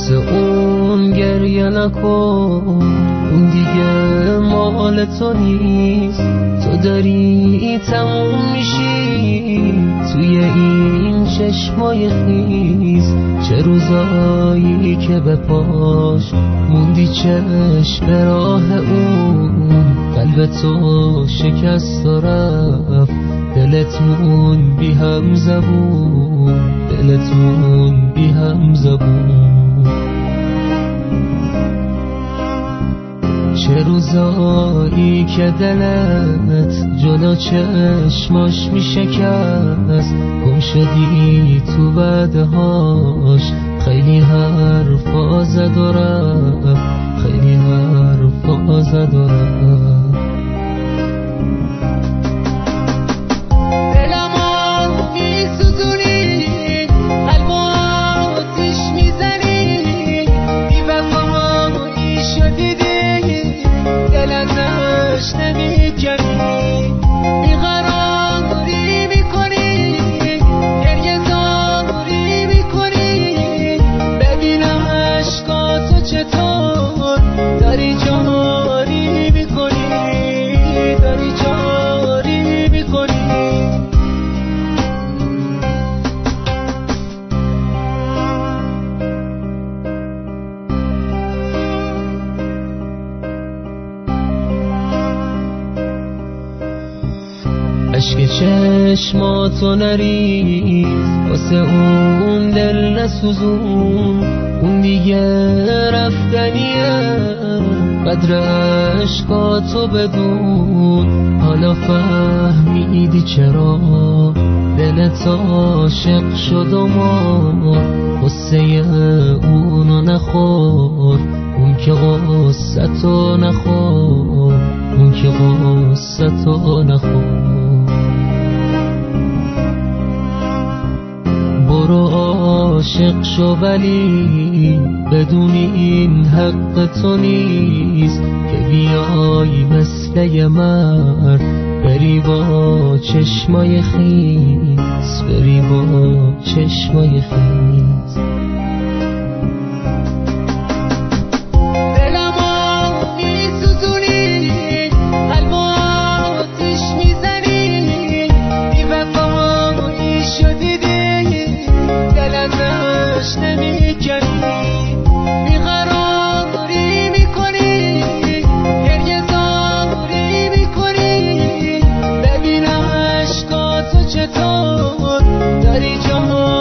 واسه اون گریه نکن، اون دیگه مال تو نیست. تو داری تموم میشی توی این چشمای خیز. چه روزایی که به پاش موندی چشم به راه اون، قلب تو شکست و رفت، دلت مون بی هم زبون، دلت مون بی هم زبون. چه روزایی که دلت جلو چشماش میشکست، گم شدی تو بعدهاش، خیلی حرفا زد و رفت، خیلی حرفا زد و رفت. عشق چشماتو نریز، واسه اون دل نسوزون، اون دیگه رفتنیه. قدر عشقاتو بدون، حالا فهمیدی چرا دلت عاشق شد و مرد. قصه اونو نخور، اون که قصتو نخور، اون که قصتو نخور. برو عاشق شو ولی بدون این حق تو نیست، که بیای مثل یه مرد بری با چشمای خیس، بری با چشمای خیس. داری جهان